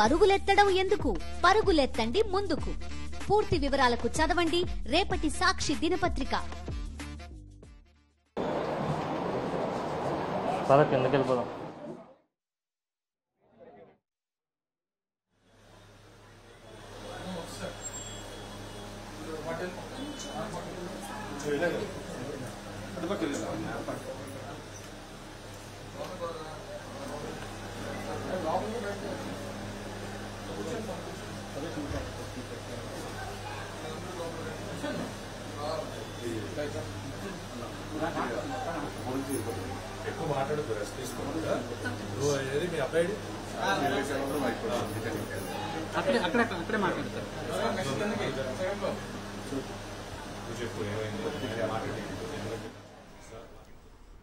పరుగులెత్తడం ఎందుకు? పరుగులెత్తండి ముందుకు. పూర్తి వివరాలకు చదవండి రేపటి సాక్షి దినపత్రిక. ఎక్కువ మాట్లాడుతూ రెస్ట్ తీసుకోకుండా నువ్వు ఏది మీ అబ్బాయి అక్కడే మాట్లాడతారు.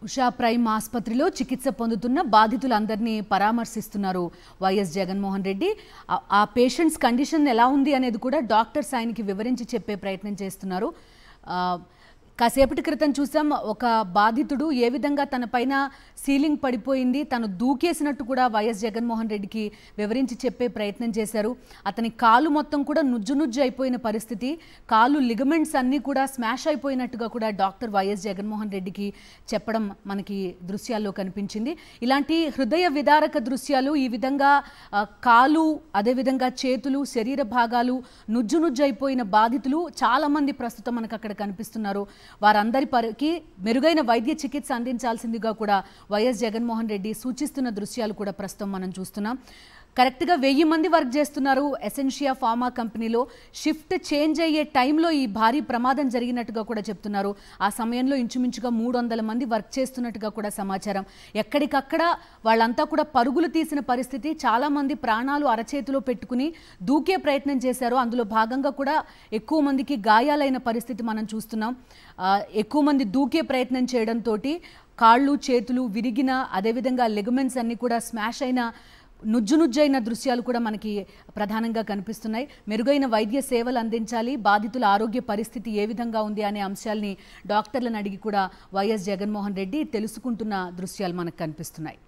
ఉషా ప్రైమ్ ఆసుపత్రిలో చికిత్స పొందుతున్న బాధితులందరినీ పరామర్శిస్తున్నారు వైఎస్ జగన్మోహన్ రెడ్డి. ఆ పేషెంట్స్ కండిషన్ ఎలా ఉంది అనేది కూడా డాక్టర్స్ ఆయనకి వివరించి చెప్పే ప్రయత్నం చేస్తున్నారు. కాసేపటి క్రితం చూసాం ఒక బాధితుడు ఏ విధంగా తన పైన సీలింగ్ పడిపోయింది, తను దూకేసినట్టు కూడా వైఎస్ జగన్మోహన్ రెడ్డికి వివరించి చెప్పే ప్రయత్నం చేశారు. అతని కాలు మొత్తం కూడా నుజ్జు అయిపోయిన పరిస్థితి, కాలు లిగమెంట్స్ అన్నీ కూడా స్మాష్ అయిపోయినట్టుగా కూడా డాక్టర్ వైఎస్ జగన్మోహన్ రెడ్డికి చెప్పడం మనకి దృశ్యాల్లో కనిపించింది. ఇలాంటి హృదయ విదారక దృశ్యాలు, ఈ విధంగా కాలు అదేవిధంగా చేతులు శరీర భాగాలు నుజ్జు అయిపోయిన బాధితులు చాలామంది ప్రస్తుతం మనకు అక్కడ కనిపిస్తున్నారు. వారందరికీ మెరుగైన వైద్య చికిత్స అందించాల్సిందిగా కూడా వైఎస్ జగన్మోహన్ రెడ్డి సూచిస్తున్న దృశ్యాలు కూడా ప్రస్తుతం మనం చూస్తున్నాం. కరెక్ట్గా 1000 మంది వర్క్ చేస్తున్నారు ఎసెన్షియా ఫార్మా కంపెనీలో. షిఫ్ట్ చేంజ్ అయ్యే టైంలో ఈ భారీ ప్రమాదం జరిగినట్టుగా కూడా చెప్తున్నారు. ఆ సమయంలో ఇంచుమించుగా 300 మంది వర్క్ చేస్తున్నట్టుగా కూడా సమాచారం. ఎక్కడికక్కడ వాళ్ళంతా కూడా పరుగులు తీసిన పరిస్థితి. చాలామంది ప్రాణాలు అరచేతిలో పెట్టుకుని దూకే ప్రయత్నం చేశారు. అందులో భాగంగా కూడా ఎక్కువ మందికి గాయాలైన పరిస్థితి మనం చూస్తున్నాం. ఎక్కువ మంది దూకే ప్రయత్నం చేయడంతో కాళ్ళు చేతులు విరిగిన, అదేవిధంగా లిగమెంట్స్ అన్నీ కూడా స్మాష్ అయిన నుజ్జైన దృశ్యాలు కూడా మనకి ప్రధానంగా కనిపిస్తున్నాయి. మెరుగైన వైద్య సేవలు అందించాలి, బాధితుల ఆరోగ్య పరిస్థితి ఏ విధంగా ఉంది అనే అంశాలని డాక్టర్లను అడిగి కూడా వైఎస్ జగన్మోహన్ రెడ్డి తెలుసుకుంటున్న దృశ్యాలు మనకు కనిపిస్తున్నాయి.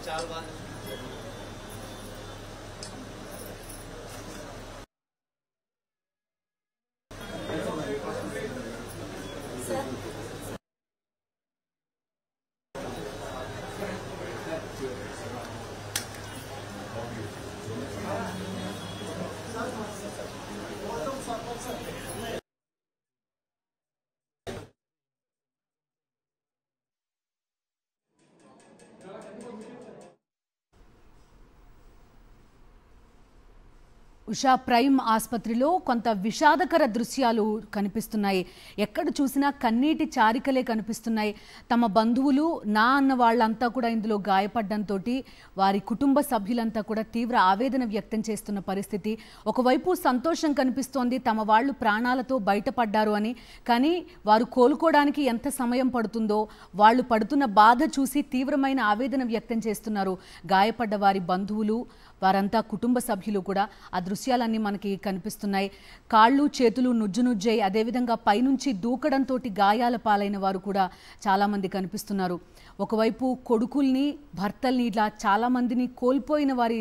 చాలా బాగా ఉషా ప్రైమ్ ఆసుపత్రిలో కొంత విషాదకర దృశ్యాలు కనిపిస్తున్నాయి. ఎక్కడ చూసినా కన్నీటి చారికలే కనిపిస్తున్నాయి. తమ బంధువులు నా అన్న వాళ్ళంతా కూడా ఇందులో గాయపడడంతో వారి కుటుంబ సభ్యులంతా కూడా తీవ్ర ఆవేదన వ్యక్తం చేస్తున్న పరిస్థితి. ఒకవైపు సంతోషం కనిపిస్తోంది, తమ వాళ్ళు ప్రాణాలతో బయటపడ్డారు అని. కానీ వారు కోలుకోవడానికి ఎంత సమయం పడుతుందో, వాళ్ళు పడుతున్న బాధ చూసి తీవ్రమైన ఆవేదన వ్యక్తం చేస్తున్నారు గాయపడ్డ వారి బంధువులు, వారంతా కుటుంబ సభ్యులు కూడా. ఆ దృశ్యాలన్నీ మనకి కనిపిస్తున్నాయి. కాళ్ళు చేతులు నుజ్జునుజ్జై అదేవిధంగా పైనుంచి దూకడంతో గాయాల పాలైన వారు కూడా చాలామంది కనిపిస్తున్నారు. ఒకవైపు కొడుకుల్ని భర్తల్ని ఇలా చాలామందిని కోల్పోయిన వారి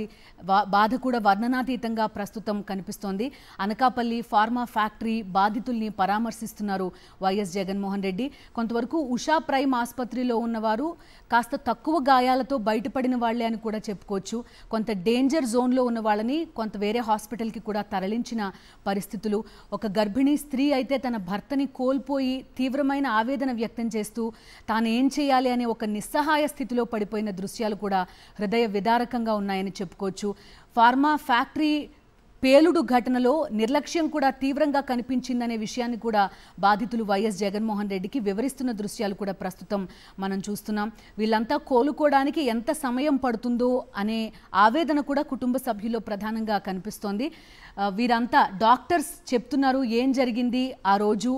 బాధ కూడా వర్ణనాతీతంగా ప్రస్తుతం కనిపిస్తోంది. అనకాపల్లి ఫార్మా ఫ్యాక్టరీ బాధితుల్ని పరామర్శిస్తున్నారు వైఎస్ జగన్మోహన్ రెడ్డి. కొంతవరకు ఉషా ప్రైమ్ ఆసుపత్రిలో ఉన్నవారు కాస్త తక్కువ గాయాలతో బయటపడిన వాళ్లే అని కూడా చెప్పుకోవచ్చు. కొంత డేంజర్ జోన్లో ఉన్న వాళ్ళని కొంత వేరే హాస్పిటల్కి కూడా తరలించిన పరిస్థితులు. ఒక గర్భిణీ స్త్రీ అయితే తన భర్తని కోల్పోయి తీవ్రమైన ఆవేదన వ్యక్తం చేస్తూ తాను ఏం చేయాలి అనే ఒక నిస్సహాయ స్థితిలో పడిపోయిన దృశ్యాలు కూడా హృదయ విదారకంగా ఉన్నాయని చెప్పుకోవచ్చు. ఫార్మా ఫ్యాక్టరీ పేలుడు ఘటనలో నిర్లక్ష్యం కూడా తీవ్రంగా కనిపించిందనే విషయాన్ని కూడా బాధితులు వైఎస్ జగన్మోహన్ రెడ్డికి వివరిస్తున్న దృశ్యాలు కూడా ప్రస్తుతం మనం చూస్తున్నాం. వీళ్ళంతా కోలుకోవడానికి ఎంత సమయం పడుతుందో అనే ఆవేదన కూడా కుటుంబ సభ్యుల్లో ప్రధానంగా కనిపిస్తోంది. వీరంతా డాక్టర్స్ చెప్తున్నారు ఏం జరిగింది, ఆ రోజు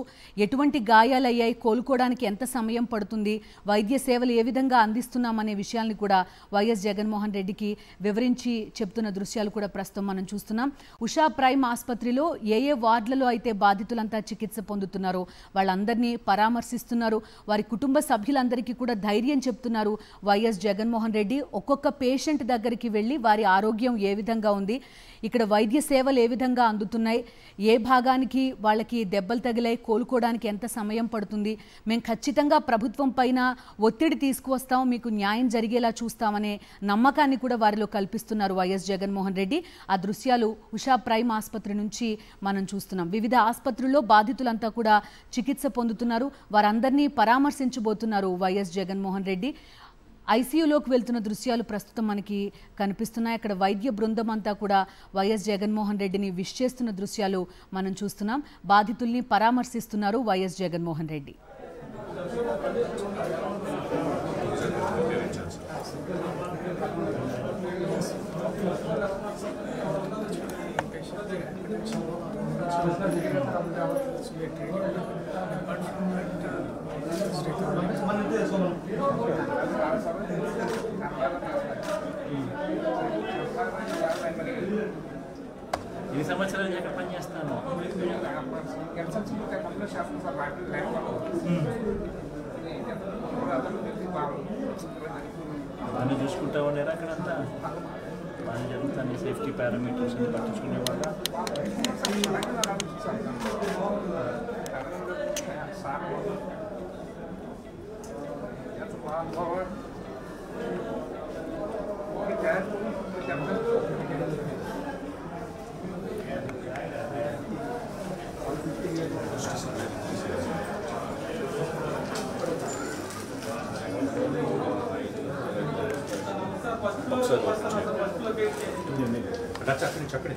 ఎటువంటి గాయాలయ్యాయి, కోలుకోవడానికి ఎంత సమయం పడుతుంది, వైద్య సేవలు ఏ విధంగా అందిస్తున్నామనే విషయాల్ని కూడా వైఎస్ జగన్మోహన్ రెడ్డికి వివరించి చెప్తున్న దృశ్యాలు కూడా ప్రస్తుతం మనం చూస్తున్నాం. ఉషా ప్రైమ్ ఆసుపత్రిలో ఏ వార్డులలో అయితే బాధితులంతా చికిత్స పొందుతున్నారో వాళ్ళందరినీ పరామర్శిస్తున్నారు. వారి కుటుంబ సభ్యులందరికీ కూడా ధైర్యం చెప్తున్నారు వైఎస్ జగన్మోహన్ రెడ్డి. ఒక్కొక్క పేషెంట్ దగ్గరికి వెళ్ళి వారి ఆరోగ్యం ఏ విధంగా ఉంది, ఇక్కడ వైద్య సేవలు ఏ విధంగా అందుతున్నాయి, ఏ భాగానికి వాళ్ళకి దెబ్బలు తగిలాయి, కోలుకోవడానికి ఎంత సమయం పడుతుంది, మేము ఖచ్చితంగా ప్రభుత్వం పైన ఒత్తిడి తీసుకువస్తాం, మీకు న్యాయం జరిగేలా చూస్తామనే నమ్మకాన్ని కూడా వారిలో కల్పిస్తున్నారు వైఎస్ జగన్మోహన్ రెడ్డి. ఆ దృశ్యాలు ఉషా ప్రైమ్ ఆసుపత్రి నుంచి మనం చూస్తున్నాం. వివిధ ఆసుపత్రుల్లో బాధితులంతా కూడా చికిత్స పొందుతున్నారు. వారందరినీ పరామర్శించబోతున్నారు వైఎస్ జగన్మోహన్ రెడ్డి. ఐసీయూలోకి వెళ్తున్న దృశ్యాలు ప్రస్తుతం మనకి కనిపిస్తున్నాయి. అక్కడ వైద్య బృందం అంతా కూడా వైఎస్ జగన్మోహన్ రెడ్డిని విష్ చేస్తున్న దృశ్యాలు మనం చూస్తున్నాం. బాధితుల్ని పరామర్శిస్తున్నారు వైఎస్ జగన్మోహన్ రెడ్డి. ఈ సంవత్సరాలు ఎక్కడ పనిచేస్తాను బాగా చూసుకుంటా ఉండేరా అక్కడంతా బాగా జరుగుతాను. సేఫ్టీ పారామీటర్స్ అని పట్టించుకునేవాళ్ళ చక్కడి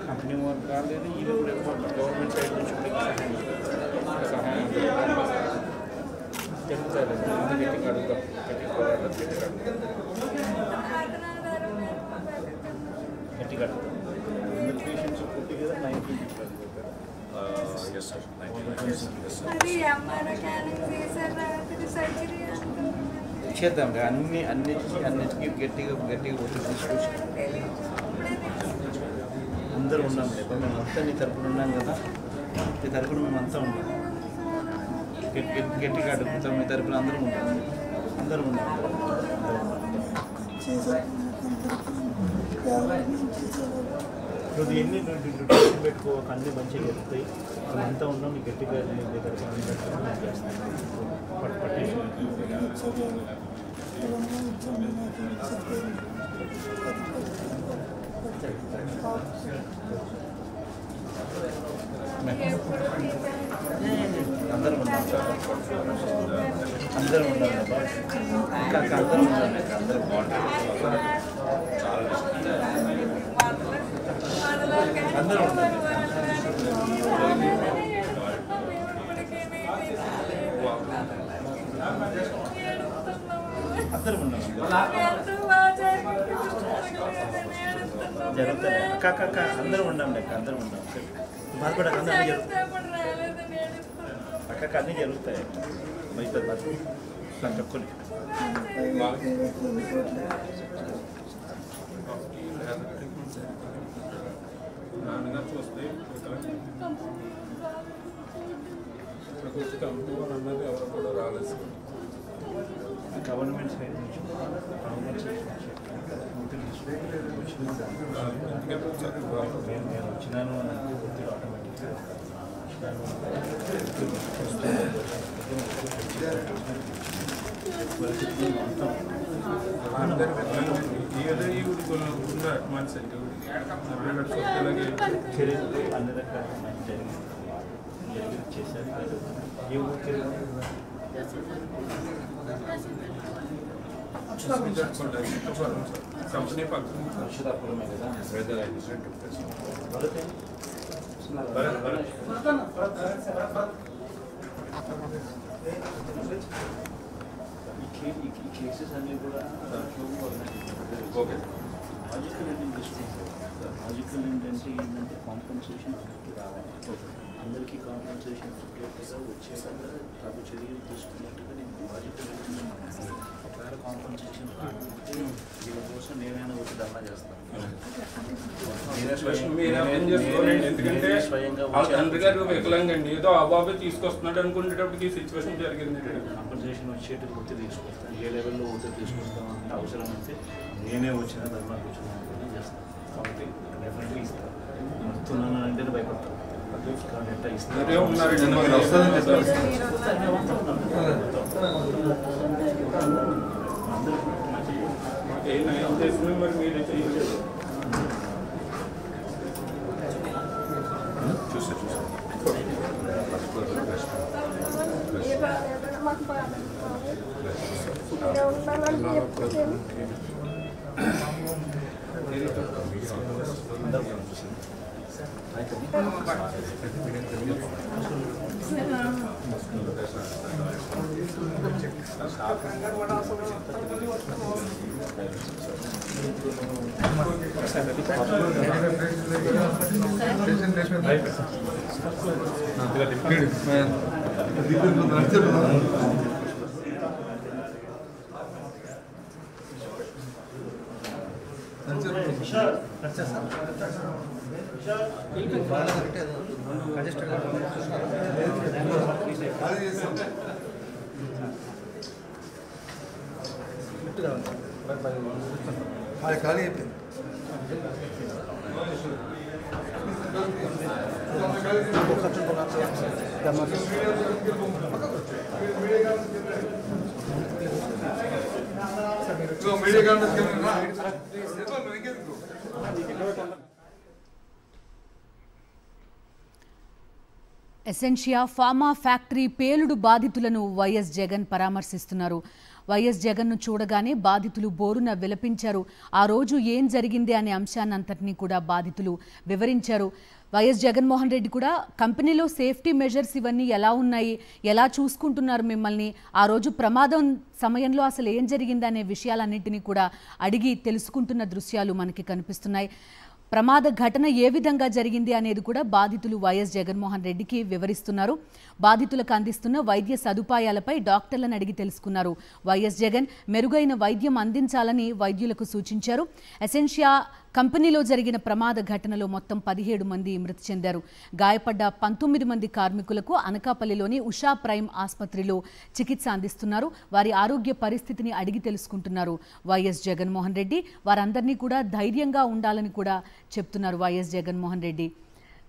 కంపెనీ వర్క్ రాలేదు. ఇది గవర్నమెంట్ సైడ్ నుంచి సహాయం జరుగుతుంది. అడుగుతాం గట్టిగా పేషెంట్స్ పుట్టి కదా 90 yes sir. చేద్దాం అన్నిటికీ గట్టిగా ఒత్తిడి తీసుకొచ్చి అందరూ ఉన్నాం లేకపోతే మేము అంతా నీ తరపున ఉన్నాం కదా, నీ తరపున మేము అంతా ఉన్నాం, గట్టిగా అడుగుతాం, మీ తరపున అందరూ ఉన్నాం. నువ్వు ఎన్ని టెన్షన్ పెట్టుకో, అన్నీ మంచిగా జరుగుతాయి. మనం అంతా ఉన్నాం, నీకు గట్టిగా అందరూ ఉన్నాం ఇంకా అందరూ ఉన్నాం. అందరూ జరుగుతాయి. అక్క అందరూ ఉండాం లెక్క, అందరూ ఉండాం. బాధపడక అందరూ జరుగుతాయి అక్క, అన్నీ జరుగుతాయి. బయట నాకు చెప్పుకోండి. నాన్నగారు చూస్తే అన్నది ఎవరు కూడా రాలేదు. గవర్నమెంట్ సైడ్ నుంచి నేను వచ్చినాను అని పూర్తిగా ఆటోమేటిక్గా అన్ని రకాల జరిగి చేశారు. ఏ ఊరికి కంపెనీ పక్కన ఈ కేసెస్ అన్నీ కూడా దాంట్లో ఓకే. లాజికల్ ఏంటంటే కాంపెన్సేషన్ రావాలి. అందరికీ కాంపెన్సేషన్ వచ్చేలాగా తగు చర్యలు తీసుకున్నట్టుగా నేను లాజికల్ ఒకవేళ కాంపెన్సేషన్ దీనికోసం నేనైనా వచ్చి ధర్నా చేస్తాను. ఎందుకంటే తండ్రి గారు వికలాంగండి, ఏదో అబాబే తీసుకొస్తున్నాడు అనుకునేటప్పటికి సిచ్యువేషన్ జరిగింది. కాంపెన్సేషన్ వచ్చేటప్పుడు ఒత్తిడి తీసుకొస్తాను, ఏ లెవెల్లో ఒత్తిడి తీసుకొస్తాం అంటే అవసరం అయితే నేనే వచ్చిన ధర్నా కూర్చున్నాను చేస్తాను. కాబట్టి డెఫినెట్గా ఇస్తాను. వస్తున్నాను అంటే భయపడతాను. ఎట్లా ఇస్తాను మరి మీరు చేయలేదు. ఖాళీ ఎసెన్షియా ఫార్మా ఫ్యాక్టరీ పేలుడు బాధితులను వైఎస్ జగన్ పరామర్శిస్తున్నారు. వైఎస్ జగన్ను చూడగానే బాధితులు బోరున విలపించారు. ఆ రోజు ఏం జరిగింది అనే అంశాన్నంతటినీ కూడా బాధితులు వివరించారు. వైఎస్ జగన్మోహన్ రెడ్డి కూడా కంపెనీలో సేఫ్టీ మెజర్స్ ఇవన్నీ ఎలా ఉన్నాయి, ఎలా చూసుకుంటున్నారు మిమ్మల్ని, ఆ రోజు ప్రమాదం సమయంలో అసలు ఏం జరిగిందనే విషయాలన్నింటినీ కూడా అడిగి తెలుసుకుంటున్న దృశ్యాలు మనకి కనిపిస్తున్నాయి. ప్రమాద ఘటన ఏ విధంగా జరిగింది అనేది కూడా బాధితులు వైఎస్ జగన్మోహన్ రెడ్డికి వివరిస్తున్నారు. బాధితులకు అందిస్తున్న వైద్య సదుపాయాలపై డాక్టర్లను అడిగి తెలుసుకున్నారు. వైఎస్ జగన్ మెరుగైన వైద్యం అందించాలని వైద్యులకు సూచించారు. ఎసెన్షియా కంపెనీలో జరిగిన ప్రమాద ఘటనలో మొత్తం 17 మంది మృతి చెందారు. గాయపడ్డ 19 మంది కార్మికులకు అనకాపల్లిలోని ఉషా ప్రైమ్ ఆసుపత్రిలో చికిత్స అందిస్తున్నారు. వారి ఆరోగ్య పరిస్థితిని అడిగి తెలుసుకుంటున్నారు వైఎస్ జగన్మోహన్ రెడ్డి. వారందరినీ కూడా ధైర్యంగా ఉండాలని కూడా చెప్తున్నారు వైఎస్ జగన్మోహన్ రెడ్డి.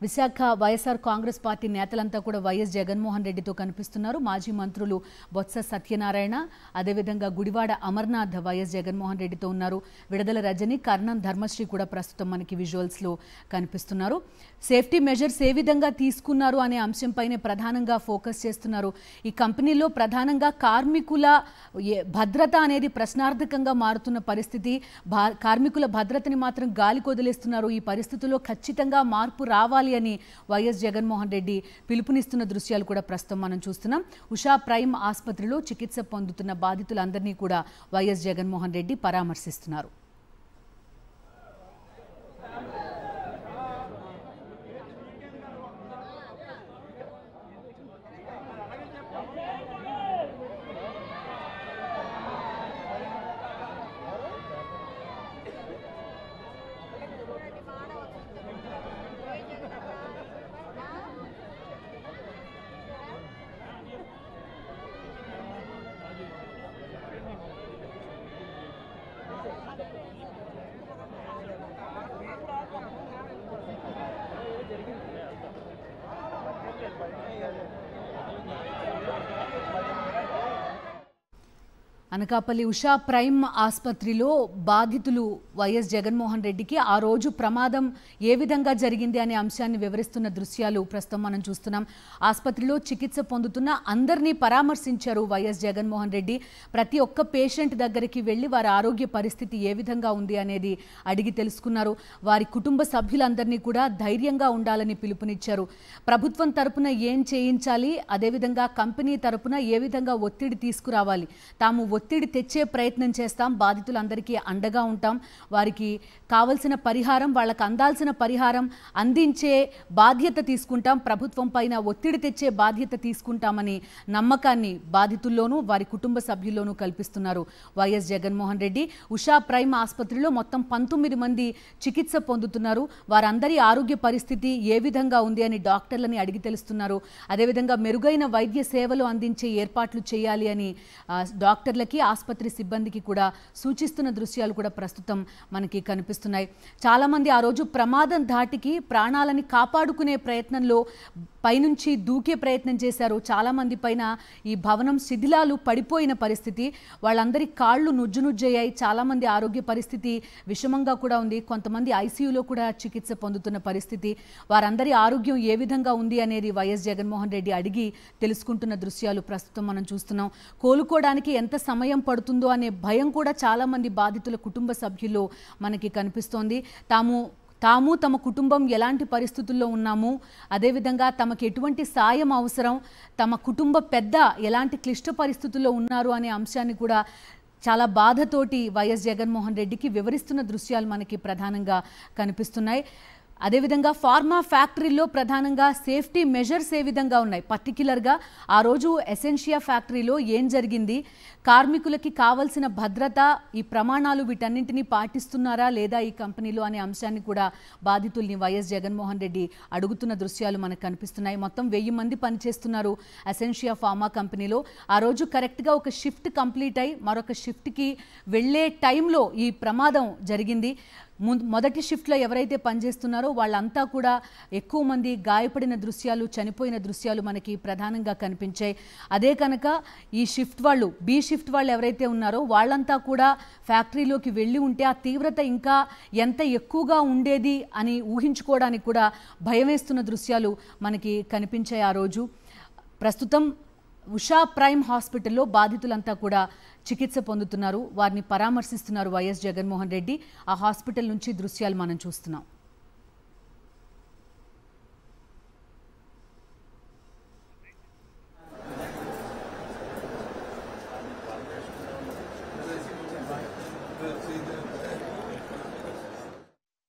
విశాఖ వైఎస్ఆర్ కాంగ్రెస్ పార్టీ నేతలంతా కూడా వైఎస్ జగన్మోహన్ రెడ్డితో కనిపిస్తున్నారు. మాజీ మంత్రులు బొత్స సత్యనారాయణ, అదేవిధంగా గుడివాడ అమర్నాథ్ వైఎస్ జగన్మోహన్ రెడ్డితో ఉన్నారు. విడుదల రజని, కర్ణం ధర్మశ్రీ కూడా ప్రస్తుతం మనకి విజువల్స్లో కనిపిస్తున్నారు. సేఫ్టీ మెజర్స్ ఏ విధంగా తీసుకున్నారు అనే అంశంపైనే ప్రధానంగా ఫోకస్ చేస్తున్నారు. ఈ కంపెనీలో ప్రధానంగా కార్మికుల భద్రత అనేది ప్రశ్నార్థకంగా మారుతున్న పరిస్థితి. కార్మికుల భద్రతని మాత్రం గాలికి వదిలేస్తున్నారు. ఈ పరిస్థితుల్లో ఖచ్చితంగా మార్పు రావాలి అని వైఎస్ జగన్మోహన్ రెడ్డి పిలుపునిస్తున్న దృశ్యాలు కూడా ప్రస్తుతం మనం చూస్తున్నాం. ఉషా ప్రైమ్ ఆసుపత్రిలో చికిత్స పొందుతున్న బాధితులందరినీ కూడా వైఎస్ జగన్మోహన్ రెడ్డి పరామర్శిస్తున్నారు. అనకాపల్లి ఉషా ప్రైమ్ ఆసుపత్రిలో బాధితులు వైఎస్ జగన్మోహన్ రెడ్డికి ఆ రోజు ప్రమాదం ఏ విధంగా జరిగింది అనే అంశాన్ని వివరిస్తున్న దృశ్యాలు ప్రస్తుతం మనం చూస్తున్నాం. ఆసుపత్రిలో చికిత్స పొందుతున్న అందరినీ పరామర్శించారు వైఎస్ జగన్మోహన్ రెడ్డి. ప్రతి ఒక్క పేషెంట్ దగ్గరికి వెళ్లి వారి ఆరోగ్య పరిస్థితి ఏ విధంగా ఉంది అనేది అడిగి తెలుసుకున్నారు. వారి కుటుంబ సభ్యులందరినీ కూడా ధైర్యంగా ఉండాలని పిలుపునిచ్చారు. ప్రభుత్వం తరపున ఏం చేయించాలి, అదేవిధంగా కంపెనీ తరపున ఏ విధంగా ఒత్తిడి తీసుకురావాలి, తాము ఒత్తిడి తెచ్చే ప్రయత్నం చేస్తాం, బాధితులందరికీ అండగా ఉంటాం, వారికి కావలసిన పరిహారం, వాళ్ళకి అందాల్సిన పరిహారం అందించే బాధ్యత తీసుకుంటాం, ప్రభుత్వం పైన ఒత్తిడి తెచ్చే బాధ్యత తీసుకుంటామని నమ్మకాన్ని బాధితుల్లోనూ వారి కుటుంబ సభ్యుల్లోనూ కల్పిస్తున్నారు వైఎస్ జగన్మోహన్ రెడ్డి. ఉషా ప్రైమ్ ఆసుపత్రిలో మొత్తం 19 మంది చికిత్స పొందుతున్నారు. వారందరి ఆరోగ్య పరిస్థితి ఏ విధంగా ఉంది అని డాక్టర్లని అడిగి తెలుస్తున్నారు. అదేవిధంగా మెరుగైన వైద్య సేవలు అందించే ఏర్పాట్లు చేయాలి అని డాక్టర్లకి, ఆసుపత్రి సిబ్బందికి కూడా సూచిస్తున్న దృశ్యాలు కూడా ప్రస్తుతం మనకి కనిపిస్తున్నాయి. చాలామంది ఆ రోజు ప్రమాదం ధాటికి ప్రాణాలని కాపాడుకునే ప్రయత్నంలో పైనుంచి దూకే ప్రయత్నం చేశారు. చాలామంది పైన ఈ భవనం శిథిలాలు పడిపోయిన పరిస్థితి, వాళ్ళందరి కాళ్ళు నుజ్జునుజ్జయ్యాయి. చాలామంది ఆరోగ్య పరిస్థితి విషమంగా కూడా ఉంది. కొంతమంది ఐసీయూలో కూడా చికిత్స పొందుతున్న పరిస్థితి. వారందరి ఆరోగ్యం ఏ విధంగా ఉంది అనేది వైఎస్ జగన్మోహన్ రెడ్డి అడిగి తెలుసుకుంటున్న దృశ్యాలు ప్రస్తుతం మనం చూస్తున్నాం. కోలుకోవడానికి ఎంత సమయం పడుతుందో అనే భయం కూడా చాలామంది బాధితుల కుటుంబ సభ్యుల్లో మనకి కనిపిస్తోంది. తాము తమ కుటుంబం ఎలాంటి పరిస్థితుల్లో ఉన్నాము, అదేవిధంగా తమకు ఎటువంటి సాయం అవసరం, తమ కుటుంబ పెద్ద ఎలాంటి క్లిష్ట పరిస్థితుల్లో ఉన్నారు అనే అంశాన్ని కూడా చాలా బాధతోటి వైఎస్ జగన్మోహన్ రెడ్డికి వివరిస్తున్న దృశ్యాలు మనకి ప్రధానంగా కనిపిస్తున్నాయి. అదేవిధంగా ఫార్మా ఫ్యాక్టరీలో ప్రధానంగా సేఫ్టీ మెజర్స్ ఏ విధంగా ఉన్నాయి, పర్టిక్యులర్గా ఆ రోజు ఎసెన్షియా ఫ్యాక్టరీలో ఏం జరిగింది, కార్మికులకి కావాల్సిన భద్రత, ఈ ప్రమాణాలు వీటన్నింటినీ పాటిస్తున్నారా లేదా ఈ కంపెనీలో అనే అంశాన్ని కూడా బాధితుల్ని వైఎస్ జగన్మోహన్ రెడ్డి అడుగుతున్న దృశ్యాలు మనకు కనిపిస్తున్నాయి. మొత్తం 1000 మంది పనిచేస్తున్నారు ఎసెన్షియా ఫార్మా కంపెనీలో. ఆ రోజు కరెక్ట్గా ఒక షిఫ్ట్ కంప్లీట్ అయి మరొక షిఫ్ట్కి వెళ్ళే టైంలో ఈ ప్రమాదం జరిగింది. మొదటి షిఫ్ట్లో ఎవరైతే పనిచేస్తున్నారో వాళ్ళంతా కూడా ఎక్కువ మంది గాయపడిన దృశ్యాలు, చనిపోయిన దృశ్యాలు మనకి ప్రధానంగా కనిపించాయి. అదే కనుక ఈ షిఫ్ట్ వాళ్ళు, బి షిఫ్ట్ వాళ్ళు ఎవరైతే ఉన్నారో వాళ్ళంతా కూడా ఫ్యాక్టరీలోకి వెళ్ళి ఉంటే ఆ తీవ్రత ఇంకా ఎంత ఎక్కువగా ఉండేది అని ఊహించుకోవడానికి కూడా భయం వేస్తున్న దృశ్యాలు మనకి కనిపించాయి ఆ రోజు. ప్రస్తుతం ఉషా ప్రైమ్ హాస్పిటల్లో బాధితులంతా కూడా చికిత్స పొందుతున్నారు. వారిని పరామర్శిస్తున్నారు వైఎస్ జగన్మోహన్ రెడ్డి. ఆ హాస్పిటల్ నుంచి దృశ్యాలు మనం చూస్తున్నాం.